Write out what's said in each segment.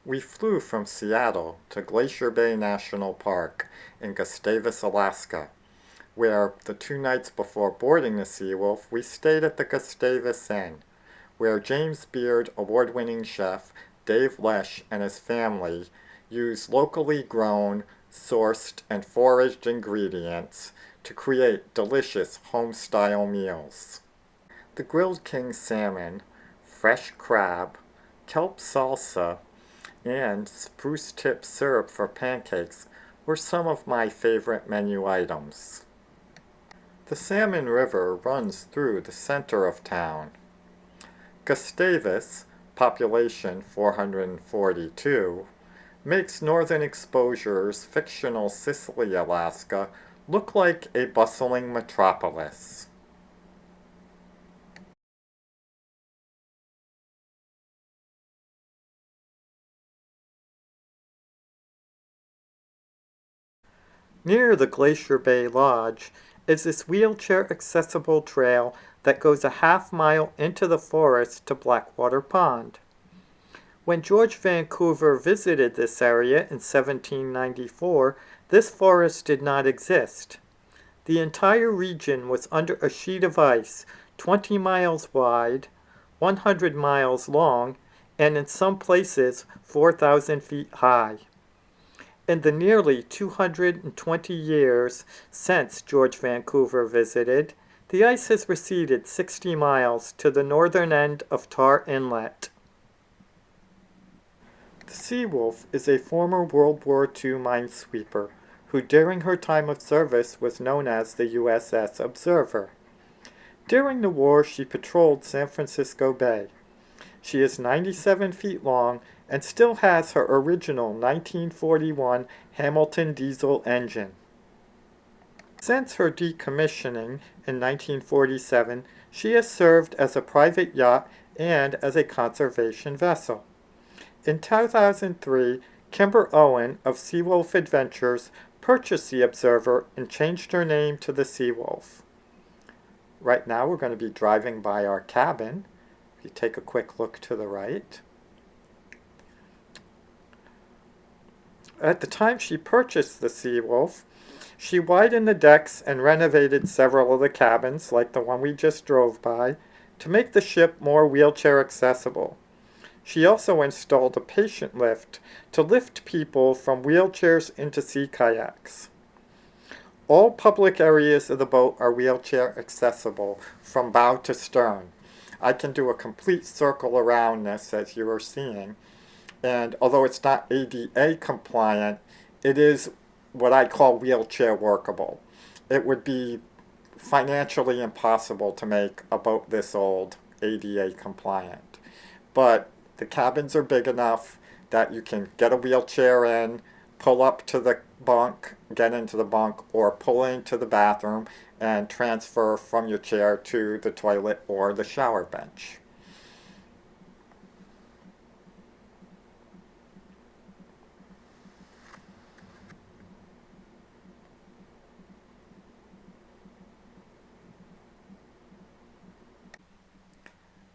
We flew from Seattle to Glacier Bay National Park in Gustavus, Alaska, where the 2 nights before boarding the Seawolf, we stayed at the Gustavus Inn, where James Beard award-winning chef Dave Lesh and his family use locally grown, sourced, and foraged ingredients to create delicious home-style meals. The grilled king salmon, fresh crab, kelp salsa, and spruce tip syrup for pancakes were some of my favorite menu items. The Salmon River runs through the center of town. Gustavus, population 442, makes Northern Exposure's fictional Sicily, Alaska look like a bustling metropolis. Near the Glacier Bay Lodge is this wheelchair-accessible trail that goes a half-mile into the forest to Blackwater Pond. When George Vancouver visited this area in 1794, this forest did not exist. The entire region was under a sheet of ice 20 miles wide, 100 miles long, and in some places 4,000 feet high. In the nearly 220 years since George Vancouver visited, the ice has receded 60 miles to the northern end of Tar Inlet. The Seawolf is a former World War II minesweeper who during her time of service was known as the USS Observer. During the war, she patrolled San Francisco Bay. She is 97 feet long and still has her original 1941 Hamilton diesel engine. Since her decommissioning in 1947, she has served as a private yacht and as a conservation vessel. In 2003, Kimber Owen of Seawolf Adventures purchased the Observer and changed her name to the Seawolf. Right now we're going to be driving by our cabin. If you take a quick look to the right. At the time she purchased the Seawolf, she widened the decks and renovated several of the cabins, like the one we just drove by, to make the ship more wheelchair accessible. She also installed a patient lift to lift people from wheelchairs into sea kayaks. All public areas of the boat are wheelchair accessible from bow to stern. I can do a complete circle around this as you are seeing. And although it's not ADA compliant, it is what I call wheelchair workable. It would be financially impossible to make a boat this old ADA compliant. But the cabins are big enough that you can get a wheelchair in, pull up to the bunk, get into the bunk, or pull into the bathroom and transfer from your chair to the toilet or the shower bench.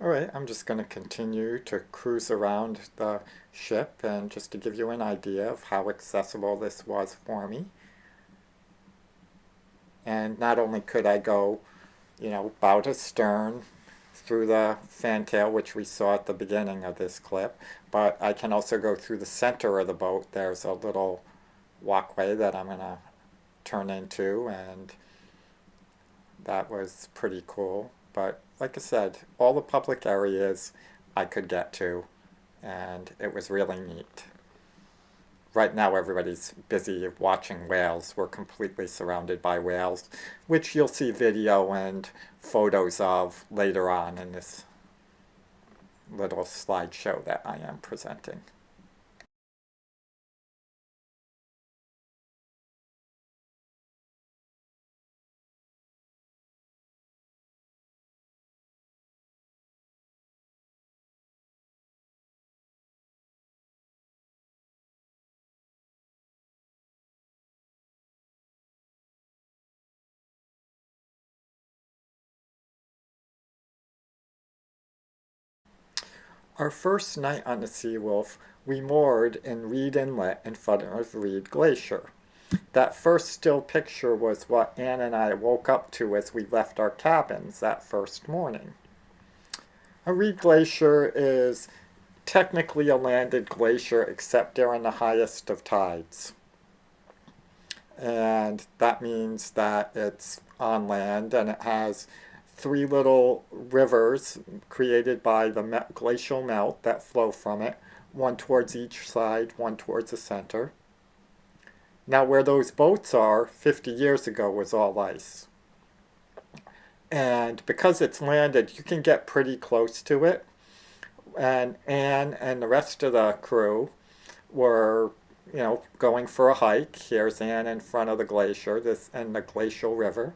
Alright, I'm just going to continue to cruise around the ship and just to give you an idea of how accessible this was for me. And not only could I go, bow to stern through the fantail, which we saw at the beginning of this clip, but I can also go through the center of the boat. There's a little walkway that I'm going to turn into, and that was pretty cool. But like I said, all the public areas I could get to, and it was really neat. Right now everybody's busy watching whales. We're completely surrounded by whales, which you'll see video and photos of later on in this little slideshow that I am presenting. Our first night on the Seawolf, we moored in Reed Inlet in front of Reed Glacier. That first still picture was what Anne and I woke up to as we left our cabins that first morning. A Reed Glacier is technically a landed glacier except during the highest of tides. And that means that it's on land and it has three little rivers created by the glacial melt that flow from it, one towards each side, one towards the center. Now, where those boats are 50 years ago was all ice. And because it's landed, you can get pretty close to it. And Anne and the rest of the crew were, going for a hike. Here's Anne in front of the glacier, this and the glacial river.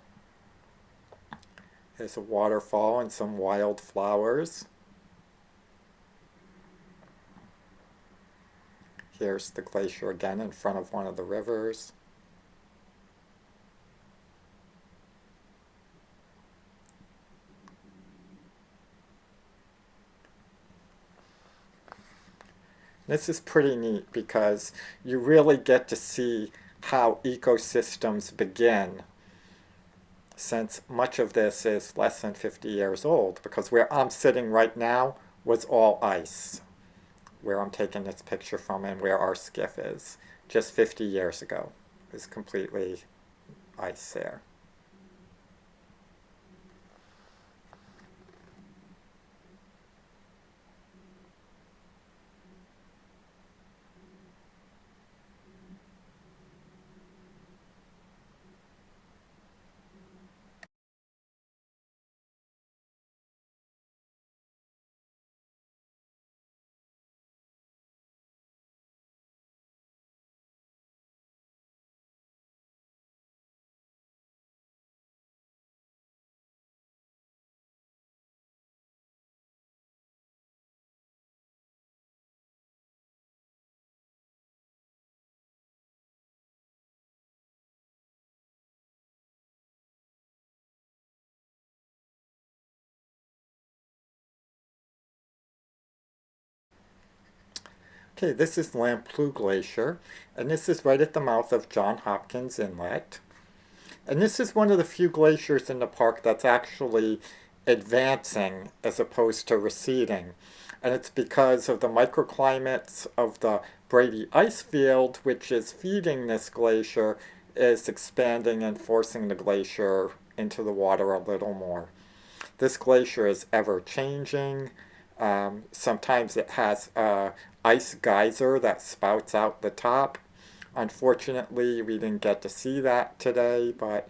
There's a waterfall and some wildflowers. Here's the glacier again in front of one of the rivers. This is pretty neat because you really get to see how ecosystems begin, since much of this is less than 50 years old, because where I'm sitting right now was all ice, where I'm taking this picture from and where our skiff is. Just 50 years ago is completely ice there. Okay, this is Lamplugh Glacier, and this is right at the mouth of Johns Hopkins Inlet. And this is one of the few glaciers in the park that's actually advancing as opposed to receding. And it's because of the microclimates of the Brady ice field, which is feeding this glacier, is expanding and forcing the glacier into the water a little more. This glacier is ever changing. Sometimes it has a ice geyser that spouts out the top. Unfortunately, we didn't get to see that today, but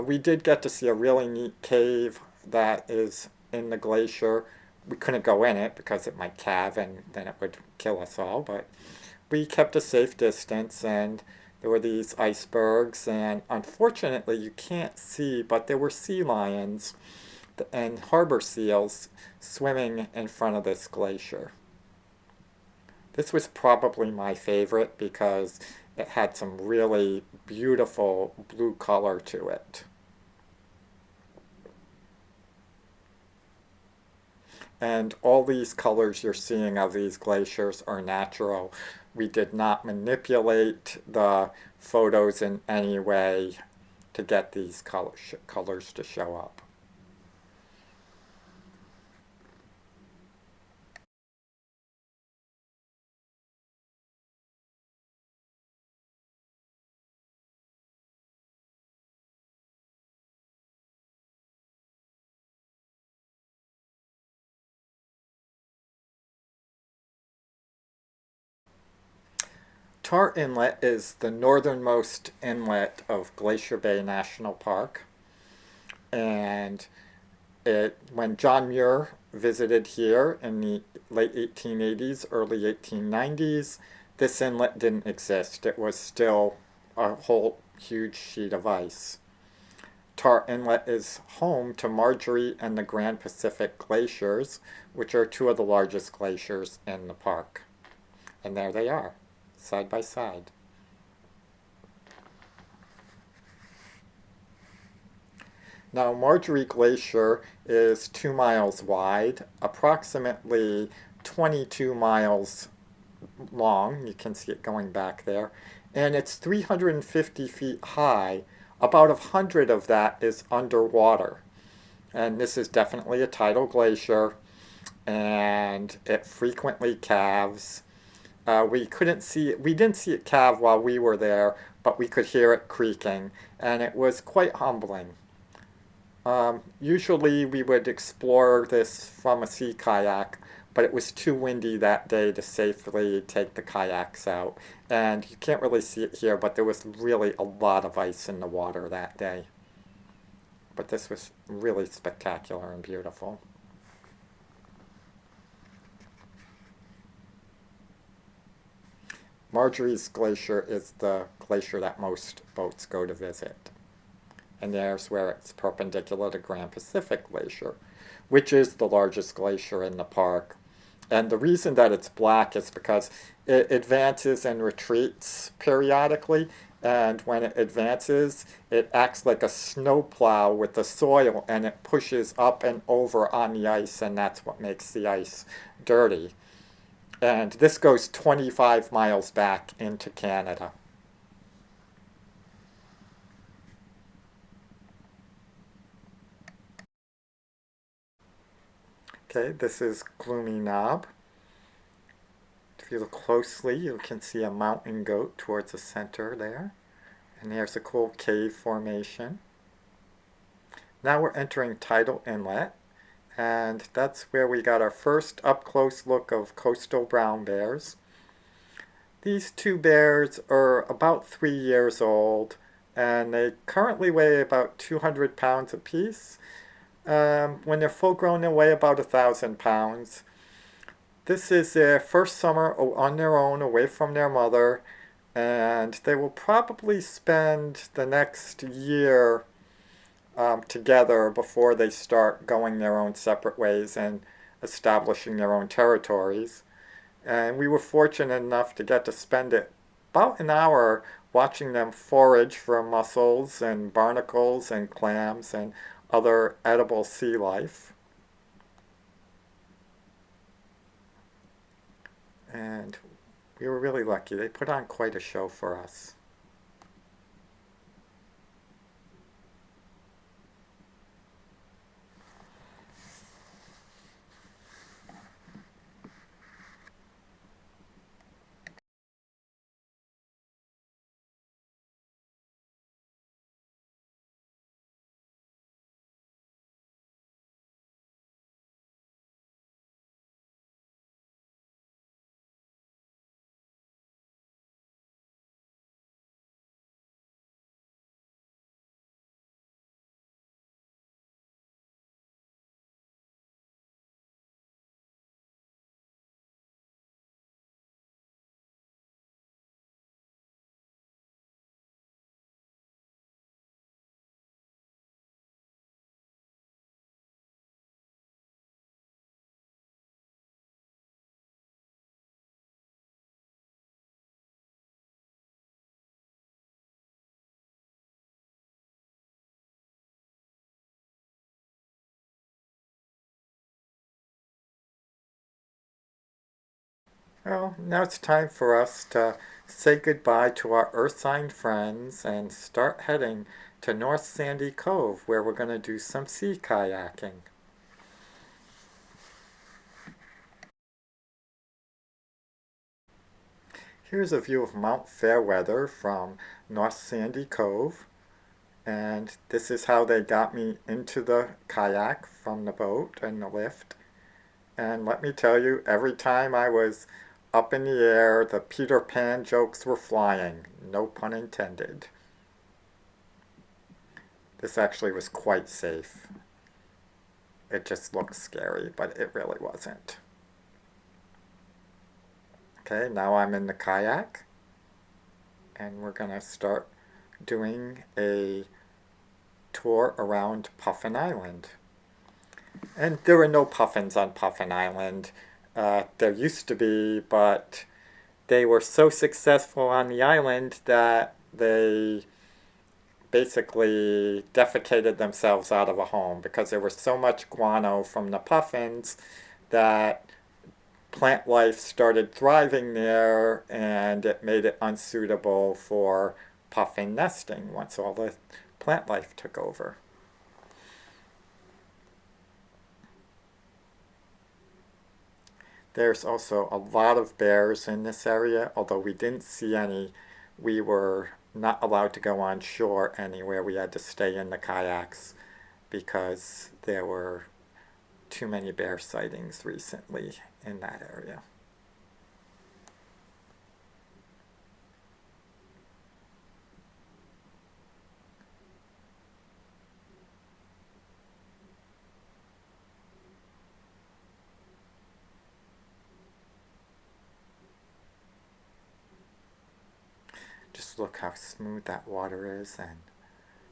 we did get to see a really neat cave that is in the glacier. We couldn't go in it because it might calve and then it would kill us all, but we kept a safe distance and there were these icebergs, and unfortunately you can't see, but there were sea lions and harbor seals swimming in front of this glacier. This was probably my favorite because it had some really beautiful blue color to it. And all these colors you're seeing of these glaciers are natural. We did not manipulate the photos in any way to get these colors to show up. Tar Inlet is the northernmost inlet of Glacier Bay National Park. And when John Muir visited here in the late 1880s, early 1890s, this inlet didn't exist. It was still a whole huge sheet of ice. Tar Inlet is home to Marjorie and the Grand Pacific Glaciers, which are two of the largest glaciers in the park. And there they are, side by side. Now, Marjorie Glacier is 2 miles wide, approximately 22 miles long. You can see it going back there. And it's 350 feet high. About 100 of that is underwater. And this is definitely a tidal glacier, and it frequently calves. We didn't see it calve while we were there, but we could hear it creaking, and it was quite humbling. Usually we would explore this from a sea kayak, but it was too windy that day to safely take the kayaks out. And you can't really see it here, but there was really a lot of ice in the water that day. But this was really spectacular and beautiful. Marjorie's Glacier is the glacier that most boats go to visit. And there's where it's perpendicular to Grand Pacific Glacier, which is the largest glacier in the park. And the reason that it's black is because it advances and retreats periodically. And when it advances, it acts like a snowplow with the soil, and it pushes up and over on the ice, and that's what makes the ice dirty. And this goes 25 miles back into Canada. Okay, this is Gloomy Knob. If you look closely, you can see a mountain goat towards the center there. And there's a cool cave formation. Now we're entering Tidal Inlet, and that's where we got our first up-close look of coastal brown bears. These two bears are about 3 years old, and they currently weigh about 200 pounds apiece. When they're full grown, they weigh about 1,000 pounds. This is their first summer on their own, away from their mother, and they will probably spend the next year together before they start going their own separate ways and establishing their own territories. And we were fortunate enough to get to spend it about an hour watching them forage for mussels and barnacles and clams and other edible sea life. And we were really lucky. They put on quite a show for us. Well, now it's time for us to say goodbye to our Earth sign friends and start heading to North Sandy Cove, where we're going to do some sea kayaking. Here's a view of Mount Fairweather from North Sandy Cove. And this is how they got me into the kayak from the boat and the lift. And let me tell you, every time I was up in the air, the Peter Pan jokes were flying. No pun intended. This actually was quite safe. It just looked scary, but it really wasn't. Okay, now I'm in the kayak, and we're going to start doing a tour around Puffin Island. And there were no puffins on Puffin Island. There used to be, but they were so successful on the island that they basically defecated themselves out of a home because there was so much guano from the puffins that plant life started thriving there, and it made it unsuitable for puffin nesting once all the plant life took over. There's also a lot of bears in this area, although we didn't see any. We were not allowed to go on shore anywhere. We had to stay in the kayaks because there were too many bear sightings recently in that area. Just look how smooth that water is and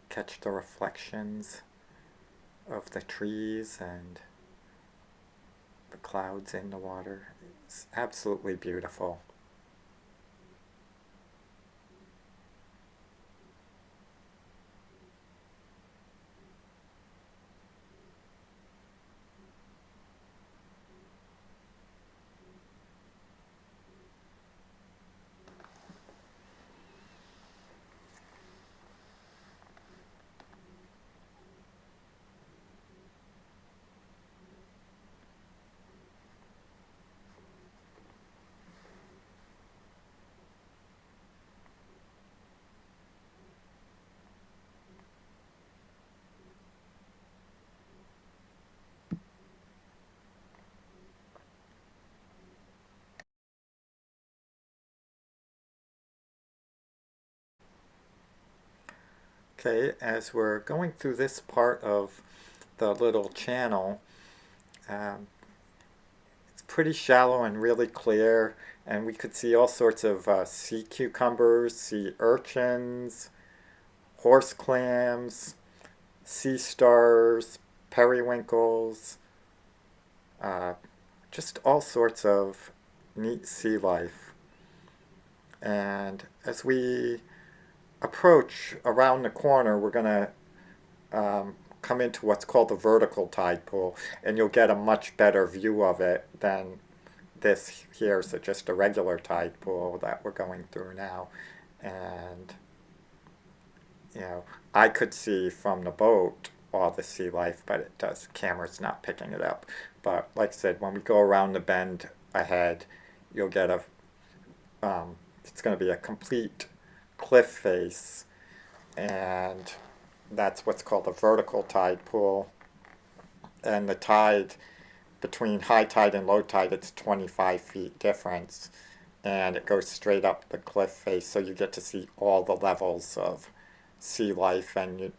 catch the reflections of the trees and the clouds in the water. It's absolutely beautiful. Okay, as we're going through this part of the little channel, um, it's pretty shallow and really clear, and we could see all sorts of sea cucumbers, sea urchins, horse clams, sea stars, periwinkles, uh, just all sorts of neat sea life. And as we approach around the corner, we're going to come into what's called the vertical tide pool, and you'll get a much better view of it than this here. So just a regular tide pool that we're going through now. And, you know, I could see from the boat all the sea life, but camera's not picking it up. But like I said, when we go around the bend ahead, you'll get it's going to be a complete cliff face, and that's what's called a vertical tide pool. And the tide between high tide and low tide, it's 25 feet difference, and it goes straight up the cliff face, so you get to see all the levels of sea life, and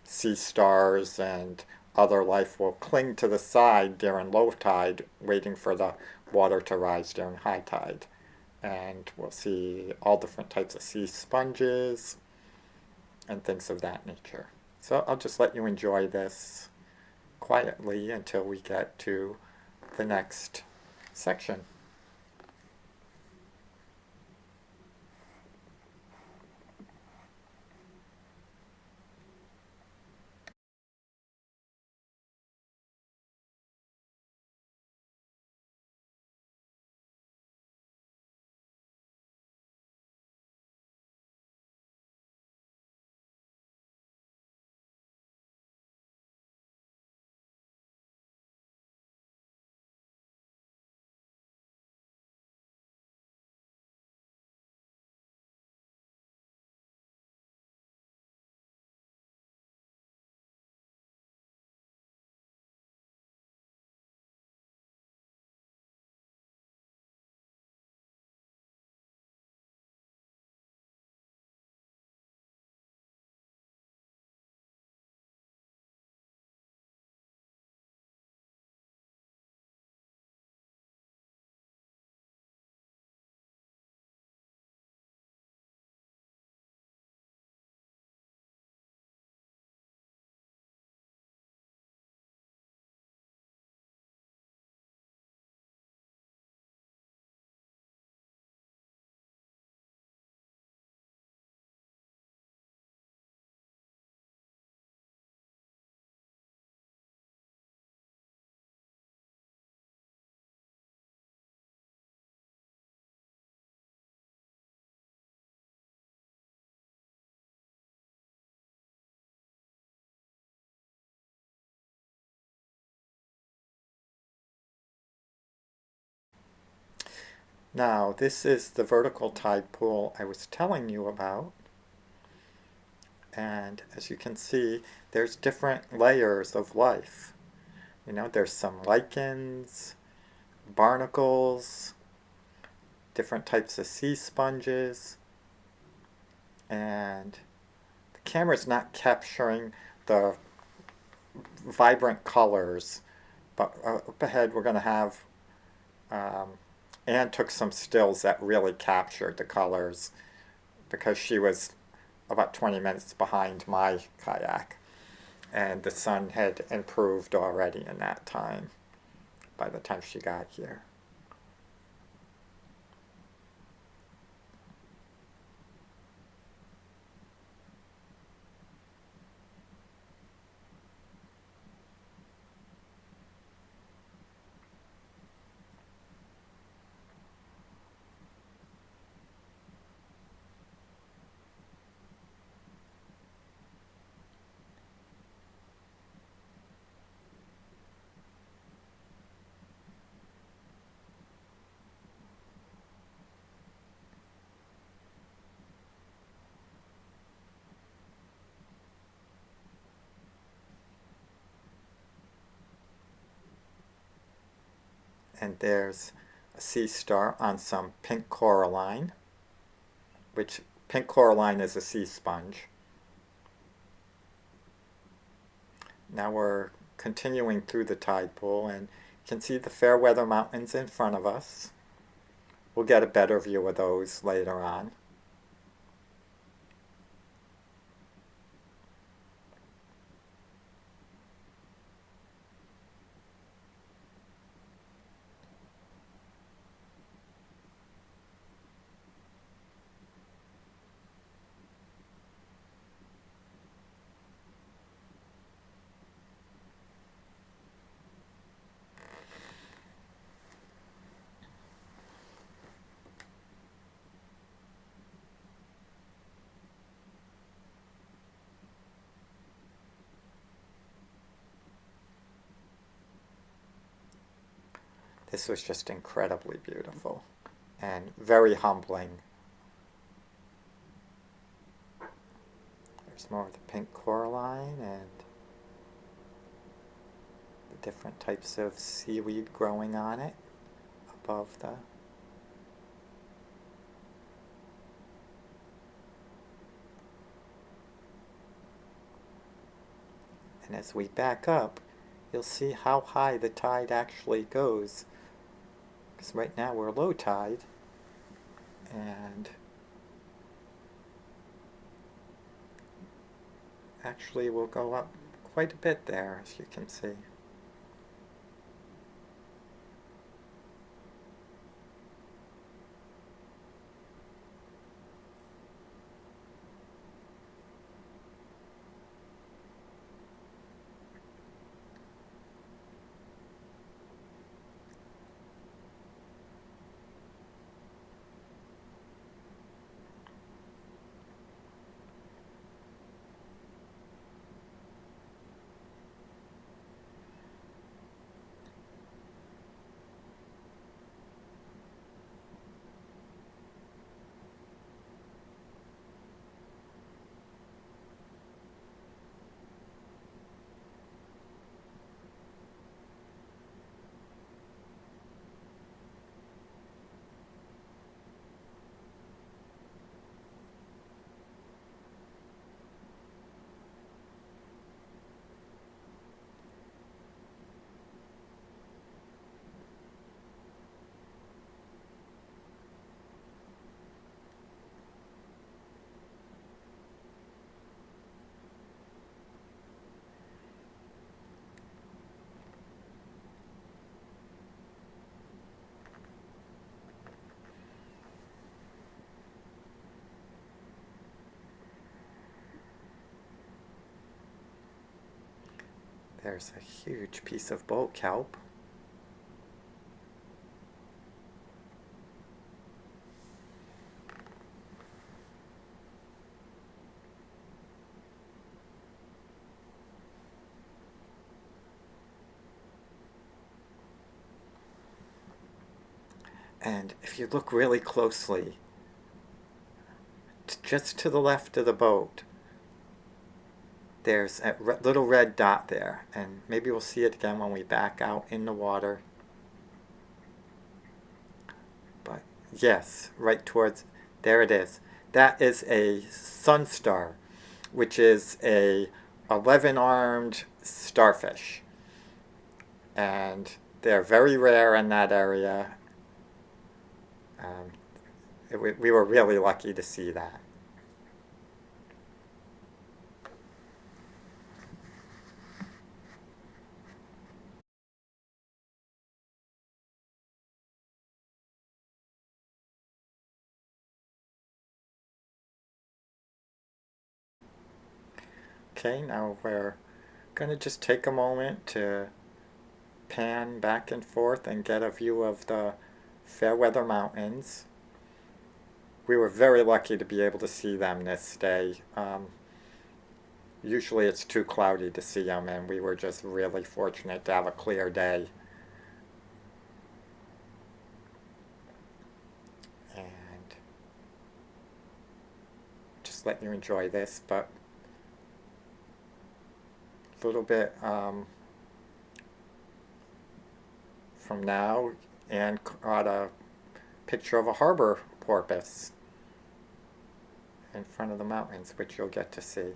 sea stars and other life will cling to the side during low tide, waiting for the water to rise during high tide. And we'll see all different types of sea sponges and things of that nature. So I'll just let you enjoy this quietly until we get to the next section. Now, this is the vertical tide pool I was telling you about. And as you can see, there's different layers of life. You know, there's some lichens, barnacles, different types of sea sponges, and the camera's not capturing the vibrant colors, but up ahead we're going to have, Anne took some stills that really captured the colors because she was about 20 minutes behind my kayak, and the sun had improved already in that time by the time she got here. And there's a sea star on some pink coralline, which pink coralline is a sea sponge. Now we're continuing through the tide pool and you can see the Fairweather Mountains in front of us. We'll get a better view of those later on. This was just incredibly beautiful and very humbling. There's more of the pink coralline and the different types of seaweed growing on it above the and as we back up, you'll see how high the tide actually goes. Because right now we're low tide, and actually we'll go up quite a bit there, as you can see. There's a huge piece of boat kelp. And if you look really closely, just to the left of the boat, there's a little red dot there. And maybe we'll see it again when we back out in the water. But yes, right towards, there it is. That is a sun star, which is a 11-armed starfish. And they're very rare in that area. Um, we were really lucky to see that. Okay, now we're going to just take a moment to pan back and forth and get a view of the Fairweather Mountains. We were very lucky to be able to see them this day. Usually it's too cloudy to see them, and we were just really fortunate to have a clear day. And just let you enjoy this, but a little bit from now, and caught a picture of a harbor porpoise in front of the mountains, which you'll get to see.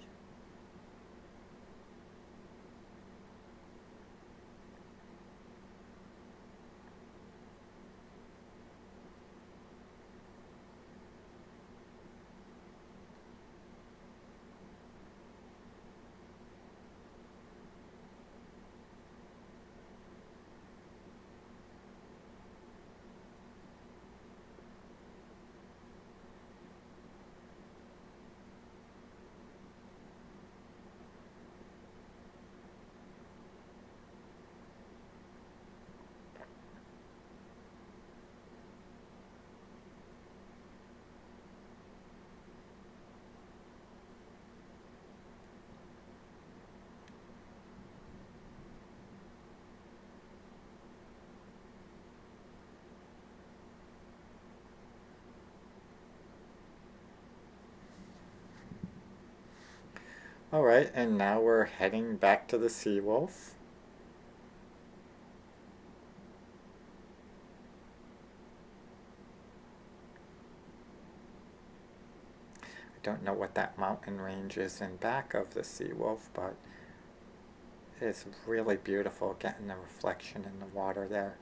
Alright, and now we're heading back to the Seawolf. I don't know what that mountain range is in back of the Seawolf, but it's really beautiful getting the reflection in the water there.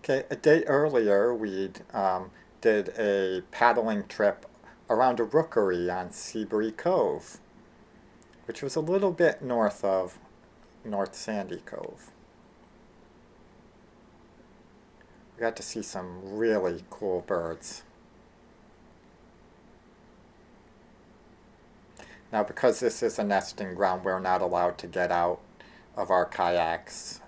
Okay, a day earlier we did a paddling trip around a rookery on Seabury Cove, which was a little bit north of North Sandy Cove. We got to see some really cool birds. Now, because this is a nesting ground, we're not allowed to get out of our kayaks.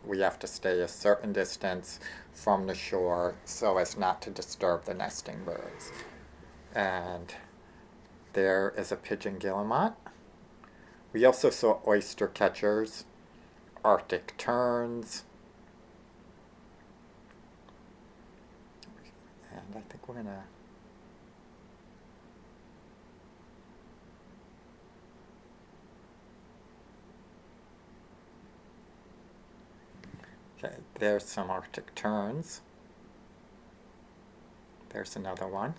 We have to stay a certain distance from the shore so as not to disturb the nesting birds. And there is a pigeon guillemot. We also saw oyster catchers, Arctic terns, and I think we're gonna okay, there's some Arctic terns. There's another one.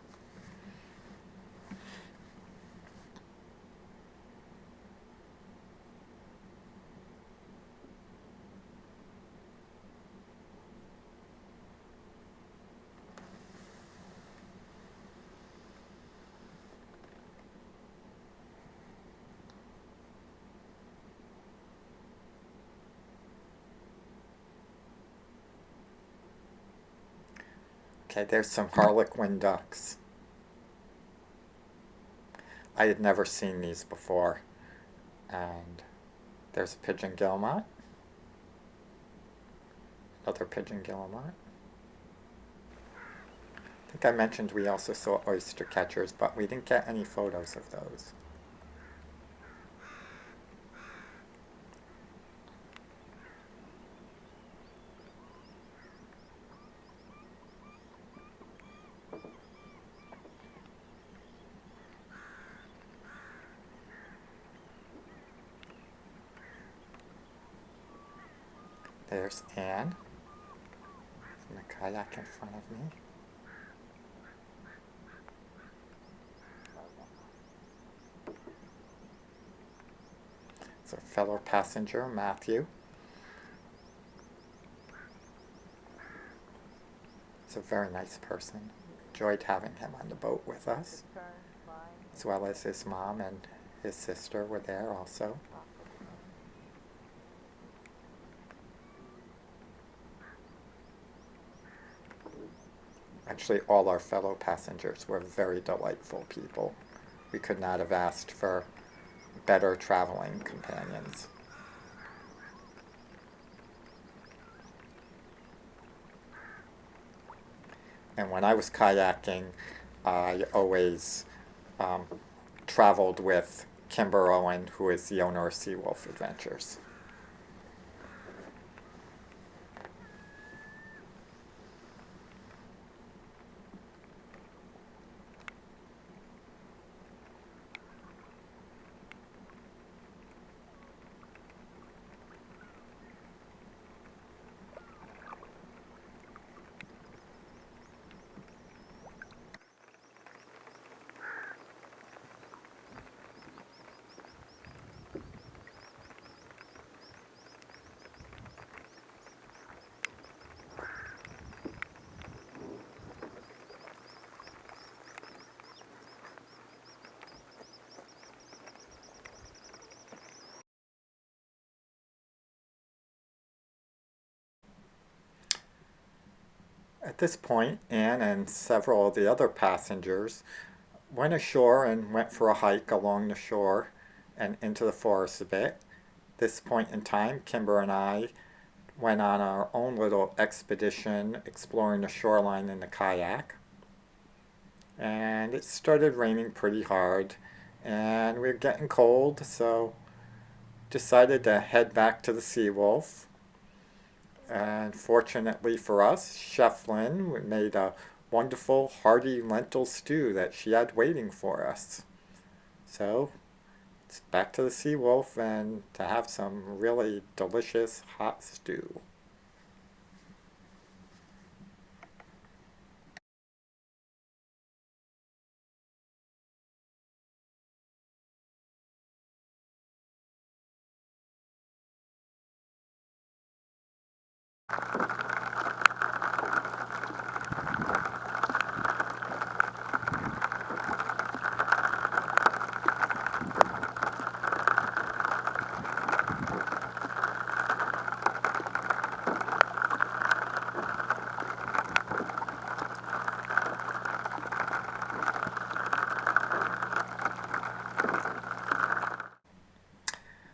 Okay, there's some harlequin ducks. I had never seen these before. And there's a pigeon guillemot. Another pigeon guillemot. I think I mentioned we also saw oyster catchers, but we didn't get any photos of those. There's Anne in the kayak in front of me. It's our fellow passenger, Matthew. He's a very nice person. Enjoyed having him on the boat with us, as well as his mom and his sister were there also. Actually, all our fellow passengers were very delightful people. We could not have asked for better traveling companions. And when I was kayaking, I always um, traveled with Kimber Owen, who is the owner of Seawolf Adventures. At this point, Anne and several of the other passengers went ashore and went for a hike along the shore and into the forest a bit. This point in time, Kimber and I went on our own little expedition exploring the shoreline in the kayak. And it started raining pretty hard, and we were getting cold, so decided to head back to the Seawolf. And fortunately for us, Chef Lynn made a wonderful hearty lentil stew that she had waiting for us. So it's back to the Seawolf and to have some really delicious hot stew.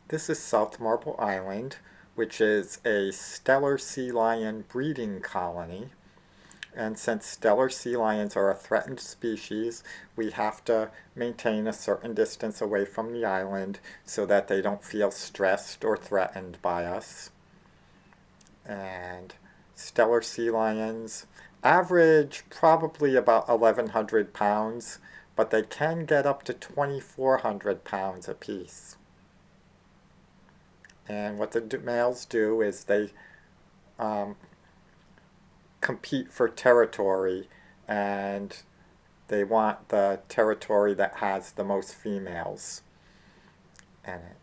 This is South Marble Island, which is a stellar sea lion breeding colony. And since stellar sea lions are a threatened species, we have to maintain a certain distance away from the island so that they don't feel stressed or threatened by us. And stellar sea lions average probably about 1,100 pounds, but they can get up to 2,400 pounds apiece. And what the males do is they um, compete for territory, and they want the territory that has the most females in it.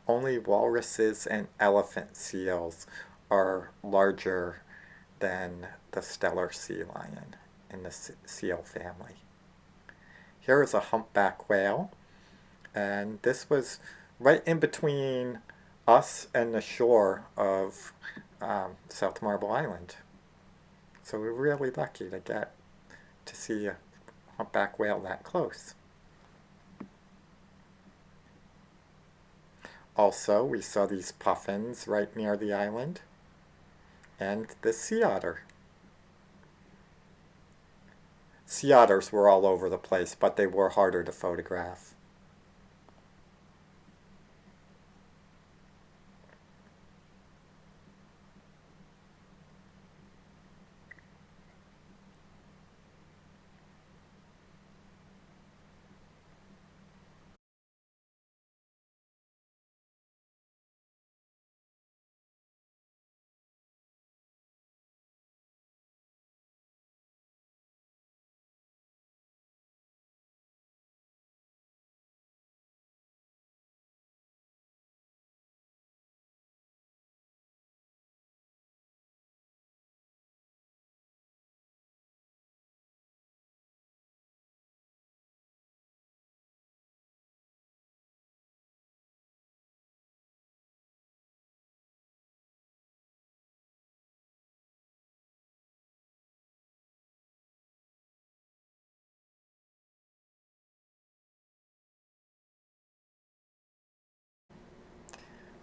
Only walruses and elephant seals are larger than the stellar sea lion in the seal family. Here is a humpback whale, and this was right in between us and the shore of South Marble Island. So we're really lucky to get to see a humpback whale that close. Also, we saw these puffins right near the island, and the sea otter. Sea otters were all over the place, but they were harder to photograph.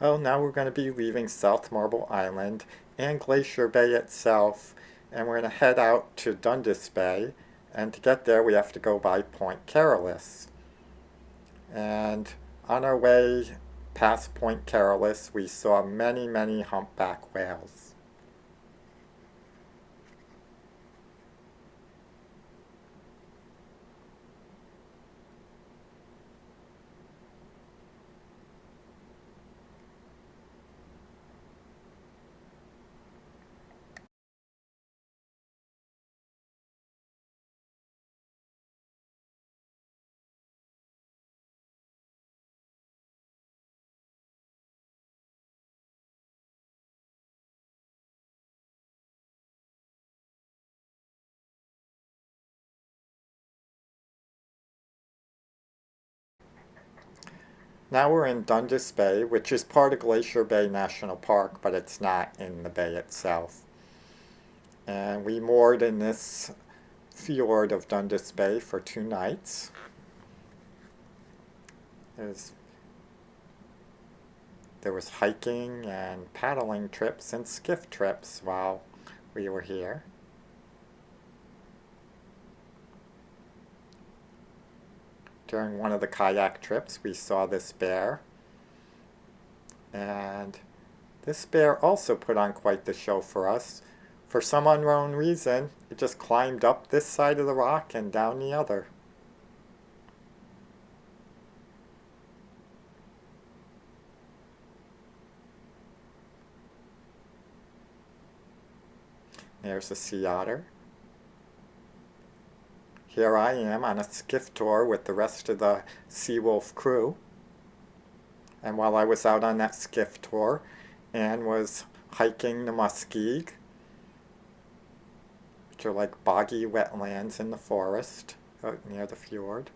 Well, now we're going to be leaving South Marble Island and Glacier Bay itself, and we're going to head out to Dundas Bay. And to get there, we have to go by Point Carolus. And on our way past Point Carolus, we saw many, many humpback whales. Now we're in Dundas Bay, which is part of Glacier Bay National Park, but it's not in the bay itself. And we moored in this fjord of Dundas Bay for 2 nights. There's, there was hiking and paddling trips and skiff trips while we were here. During one of the kayak trips, we saw this bear. And this bear also put on quite the show for us. For some unknown reason, it just climbed up this side of the rock and down the other. There's a sea otter. Here I am on a skiff tour with the rest of the Seawolf crew. And while I was out on that skiff tour, Anne was hiking the muskeg, which are like boggy wetlands in the forest out near the fjord.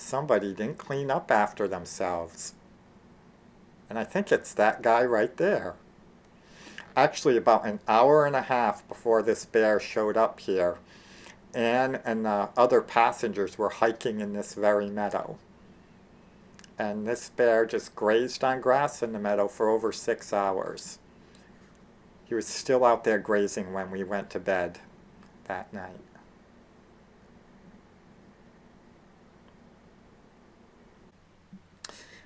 Somebody didn't clean up after themselves. And I think it's that guy right there. Actually, about an hour and a half before this bear showed up here, Anne and the other passengers were hiking in this very meadow. And this bear just grazed on grass in the meadow for over 6 hours. He was still out there grazing when we went to bed that night.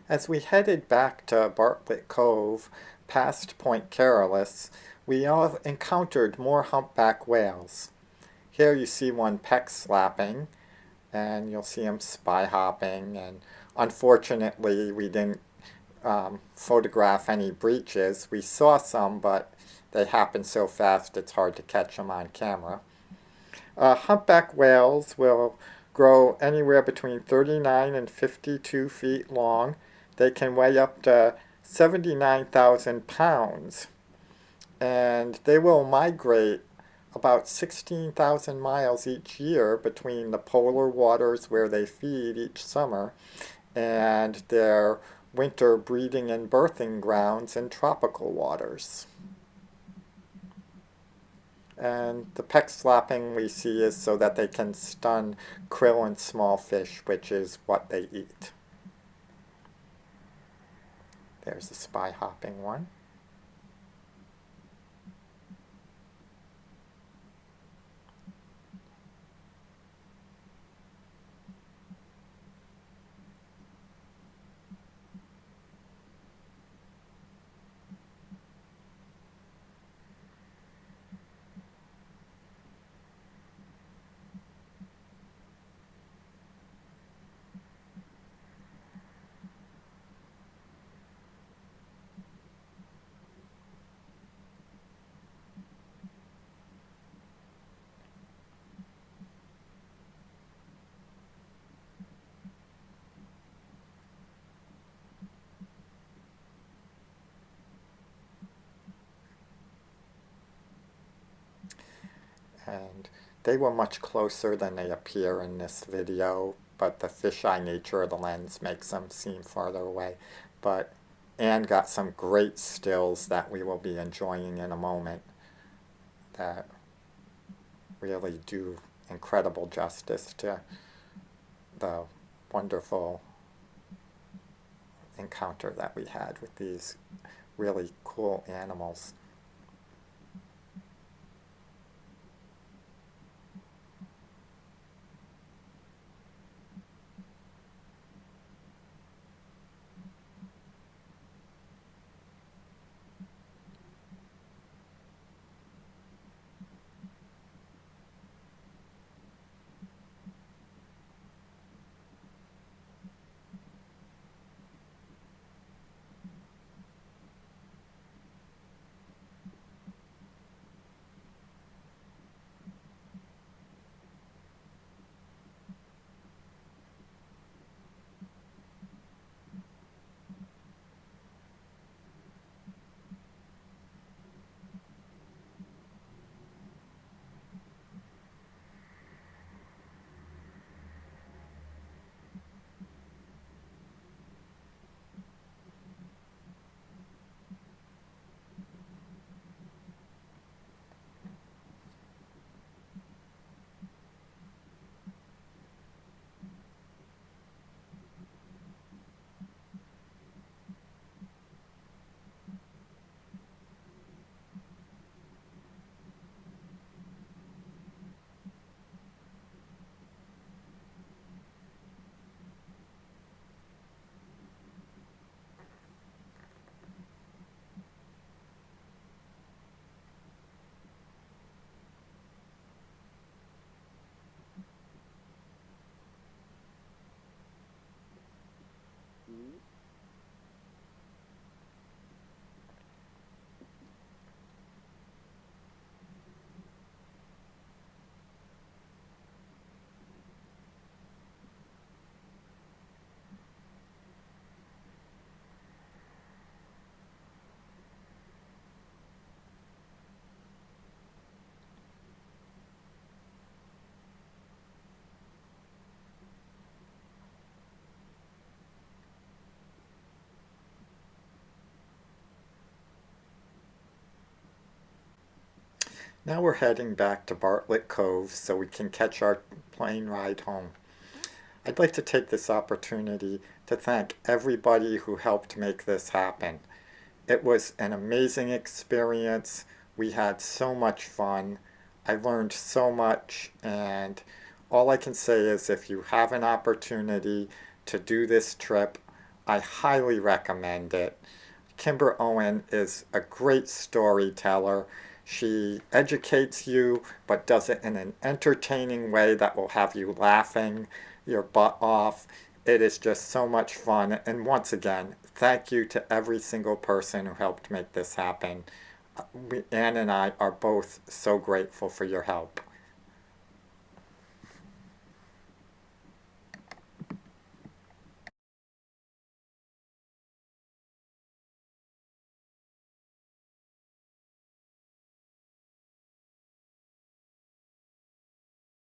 As we headed back to Bartlett Cove, past Point Carolus, we all encountered more humpback whales. Here you see one peck slapping, and you'll see him spy hopping, and unfortunately we didn't photograph any breaches. We saw some, but they happen so fast it's hard to catch them on camera. Humpback whales will grow anywhere between 39 and 52 feet long. They can weigh up to 79,000 pounds. And they will migrate about 16,000 miles each year between the polar waters where they feed each summer and their winter breeding and birthing grounds in tropical waters. And the peck slapping we see is so that they can stun krill and small fish, which is what they eat. There's the spy hopping one. And they were much closer than they appear in this video, but the fisheye nature of the lens makes them seem farther away. But Anne got some great stills that we will be enjoying in a moment that really do incredible justice to the wonderful encounter that we had with these really cool animals. Now we're heading back to Bartlett Cove so we can catch our plane ride home. I'd like to take this opportunity to thank everybody who helped make this happen. It was an amazing experience. We had so much fun. I learned so much, and all I can say is if you have an opportunity to do this trip, I highly recommend it. Kimber Owen is a great storyteller. She educates you, but does it in an entertaining way that will have you laughing your butt off. It is just so much fun. And once again, thank you to every single person who helped make this happen. Anne and I are both so grateful for your help.